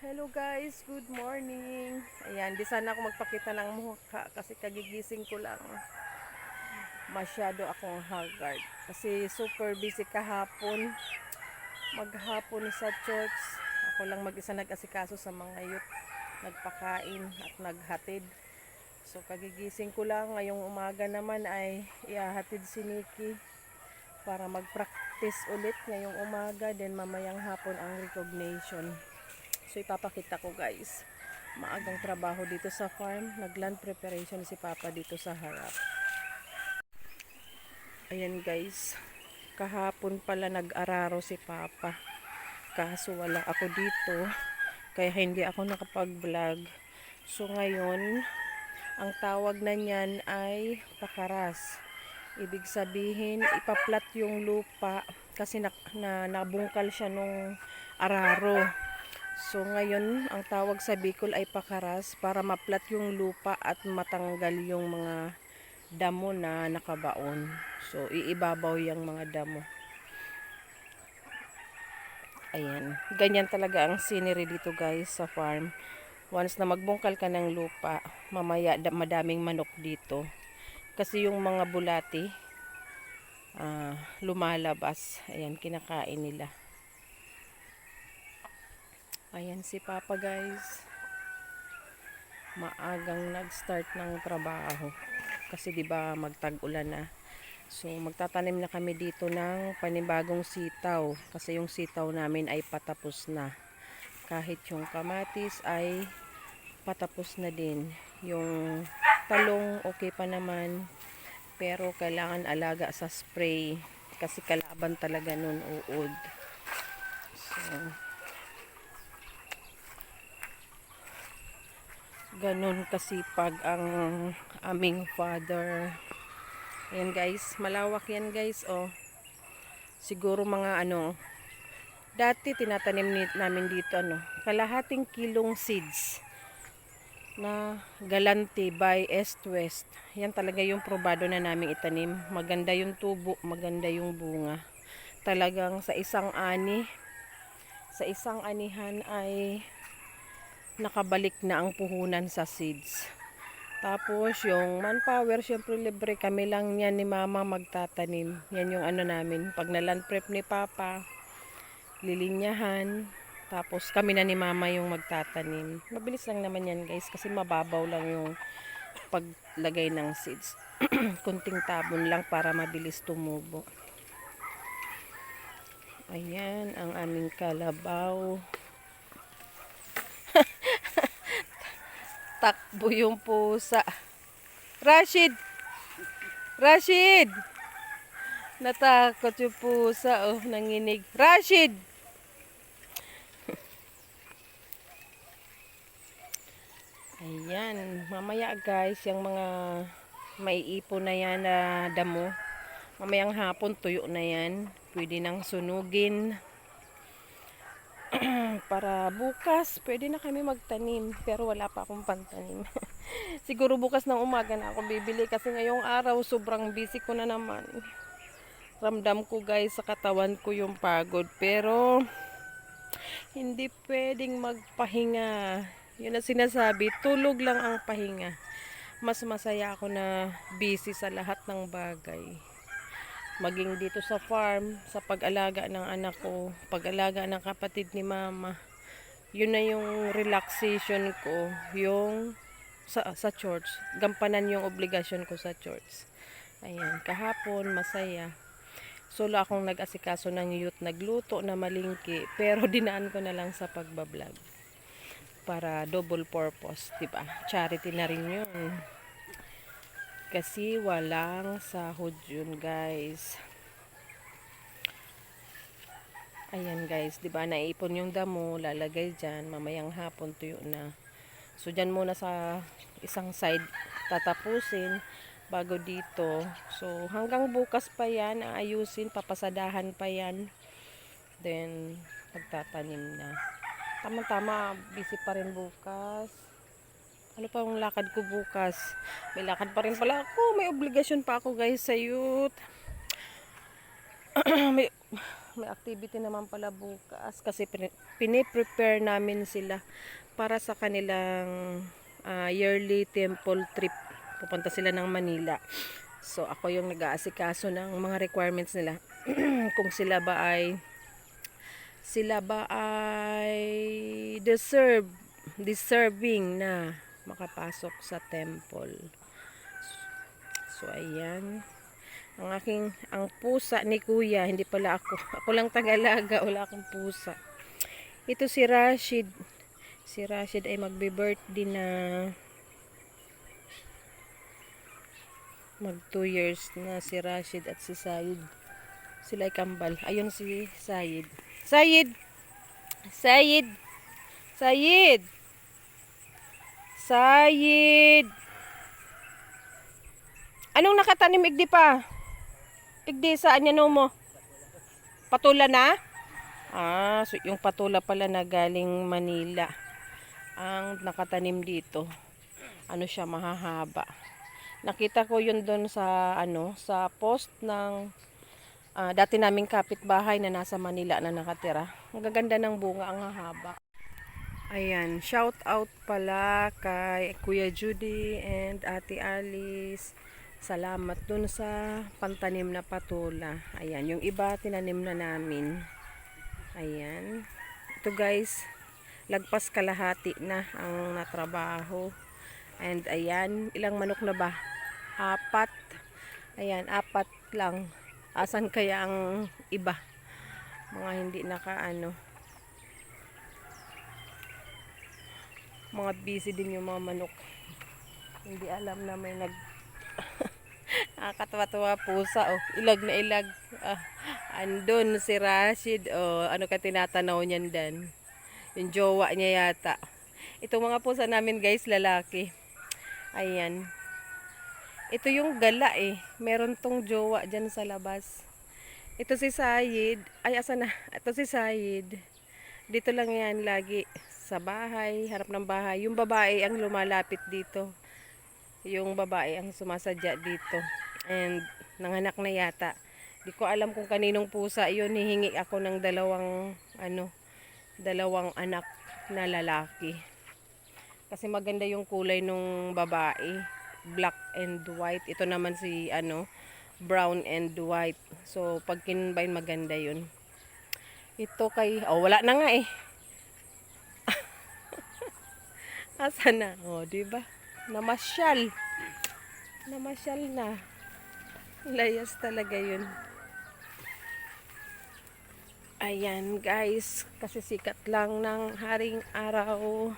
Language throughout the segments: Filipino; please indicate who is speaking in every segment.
Speaker 1: Hello guys, good morning. Ayan, di sana ako magpakita ng mukha kasi kagigising ko lang. Masyado akong haggard kasi super busy kahapon. Maghapon sa church. Ako lang mag-isa nag-asikaso sa mga youth. Nagpakain at naghatid. So kagigising ko lang. Ngayong umaga naman ay ihahatid si Nikki para mag-practice ulit ngayong umaga. Then mamayang hapon ang recognition. So ipapakita ko guys, maagang trabaho dito sa farm, nag-land preparation si Papa dito sa harap. Ayan guys, kahapon pala nag-araro si Papa, kaso wala ako dito, kaya hindi ako nakapag-vlog. So ngayon, ang tawag na niyan ay pakaras. Ibig sabihin, ipaplat yung lupa kasi nabungkal siya nung araro. So ngayon, ang tawag sa Bicol ay pakaras para maplat yung lupa at matanggal yung mga damo na nakabaon. So iibabaw yung mga damo. Ayan. Ganyan talaga ang scenery dito guys sa farm. Once na magbungkal ka ng lupa, mamaya madaming manok dito. Kasi yung mga bulati, lumalabas. Ayan, kinakain nila. Ayan si Papa guys. Maagang nag-start ng trabaho kasi 'di ba magtag-ulan na. So magtatanim na kami dito ng panibagong sitaw kasi yung sitaw namin ay patapos na. Kahit yung kamatis ay patapos na din. Yung talong okay pa naman pero kailangan alaga sa spray kasi kalaban talaga nun uod. So ganun kasipag ang aming father. Ayan guys, malawak yan guys, oh. Siguro mga dati tinatanim namin dito kalahating kilong seeds na galante by East West. Yan talaga yung probado na namin itanim. Maganda yung tubo, maganda yung bunga. Talagang sa isang anihan ay nakabalik na ang puhunan sa seeds. Tapos yung manpower, syempre libre kami lang yan ni Mama magtatanim. Yan yung namin. Pag na-land prep ni Papa, lilinyahan. Tapos kami na ni Mama yung magtatanim. Mabilis lang naman yan guys kasi mababaw lang yung paglagay ng seeds. Kunting tabon lang para mabilis tumubo. Ayan ang aming kalabaw. Takbo yung pusa. Rashid! Rashid! Natakot yung pusa, oh, nanginig. Rashid! Ayan, mamaya guys, yung mga maiipon na yan na damo. Mamayang hapon, tuyo na yan. Pwede nang sunugin. Para bukas, pwede na kami magtanim. Pero wala pa akong pantanim. Siguro bukas ng umaga na ako bibili kasi ngayong araw sobrang busy ko na naman. Ramdam ko guys sa katawan ko yung pagod. Pero hindi pwedeng magpahinga. Yun ang sinasabi, tulog lang ang pahinga. Mas masaya ako na busy sa lahat ng bagay. Maging dito sa farm, sa pag-alaga ng anak ko, pag-alaga ng kapatid ni Mama. Yun na yung relaxation ko, yung sa church. Gampanan yung obligasyon ko sa church. Ayan, kahapon masaya. Solo akong nag-asikaso ng youth, nagluto na malingki, pero dinaan ko na lang sa pagbablog. Para double purpose, 'di ba? Charity na rin 'yun. Kasi walang sahod yun guys. Ayan guys, 'di ba? Naipon yung damo, lalagay diyan, mamayang hapon tuyo na. So diyan muna sa isang side tatapusin bago dito. So hanggang bukas pa 'yan, aayusin, papasadahan pa 'yan. Then pagtatanim na. Tama-tama, busy pa rin bukas. Ano pa ang lakad ko bukas? May lakad pa rin pala ako. May obligasyon pa ako guys sa youth. may, may activity naman pala bukas kasi piniprepare namin sila para sa kanilang yearly temple trip. Pupunta sila ng Manila. So ako yung nag-aasikaso ng mga requirements nila. Kung sila ba ay deserving na makapasok sa temple. So ayan. Ang pusa ni kuya, hindi pala ako. Ako lang tagalaga, wala akong pusa. Ito si Rashid. Si Rashid ay magbe-birthday na mag 2 years na si Rashid at si Sayid. Sila ay kambal. Ayun si Sayid. Sayid! Sayid! Sayid! Sayid! Anong nakatanim igdi pa? Igdi saan yan mo? Patula na? So yung patula pala na galing Manila. Ang nakatanim dito. Ano siya, mahahaba. Nakita ko yun doon sa sa post ng dati naming kapitbahay na nasa Manila na nakatira. Ang gaganda ng bunga, ang hahaba. Ayan, shout out pala kay Kuya Judy and Ate Alice. Salamat dun sa pantanim na patula. Ayan, yung iba tinanim na namin. Ayan. Ito guys, lagpas kalahati na ang natrabaho. And ayan, ilang manok na ba? 4. Ayan, 4 lang. Asan kaya ang iba? Mga hindi mga busy din yung mga manok. Hindi alam na may katawa-tawa pusa. Ilag na ilag. Andun si Rashid. Ano ka tinatanaw niyan dan? Yung jowa niya yata. Itong mga pusa namin guys, lalaki. Ayan. Ito yung gala Meron tong jowa dyan sa labas. Ito si Sayid. Ay, asa na? Ito si Sayid. Dito lang yan lagi. Sa bahay, harap ng bahay. Yung babae ang lumalapit dito. Yung babae ang sumasadya dito. And nanganak na yata. Di ko alam kung kaninong pusa yun. Hihingi ako ng dalawang anak na lalaki. Kasi maganda yung kulay nung babae. Black and white. Ito naman si brown and white. So pag kinbayin maganda yun. Ito kay wala na nga asa na? Di ba? Namasyal na. Layas talaga yun. Ayan guys, kasi sikat lang ng haring araw.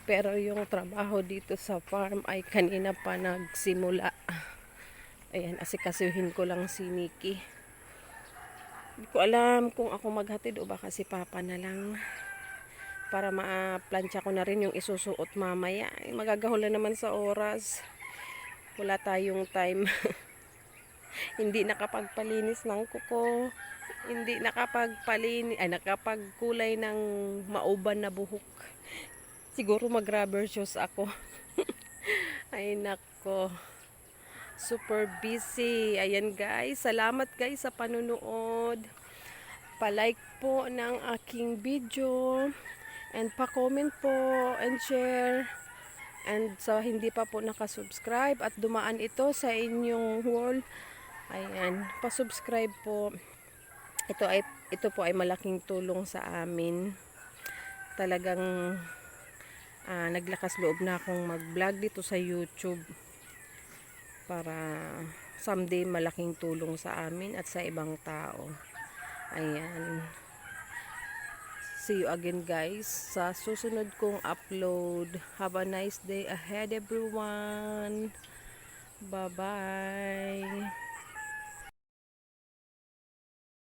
Speaker 1: Pero yung trabaho dito sa farm ay kanina pa nagsimula. Ayan, asikasuhin ko lang si Nikki. Hindi ko alam kung ako maghatid o baka si Papa na lang. Para ma-plancha ko na rin yung isusuot mamaya. Magagahol na naman sa oras. Wala tayong time. Hindi nakapagpalinis ng kuko. Hindi nakapagkulay ng mauban na buhok. Siguro mag-rubber shoes ako. Ay nako. Super busy. Ayan guys. Salamat guys sa panunood. Pa-like po ng aking video. And pa-comment po and share. And sa hindi pa po nakasubscribe at dumaan ito sa inyong wall. Ayan. Pa-subscribe po. Ito po ay malaking tulong sa amin. Talagang naglakas loob na akong mag-vlog dito sa YouTube para someday malaking tulong sa amin at sa ibang tao. Ayan. See you again guys sa susunod kong upload. Have a nice day ahead everyone. Bye bye.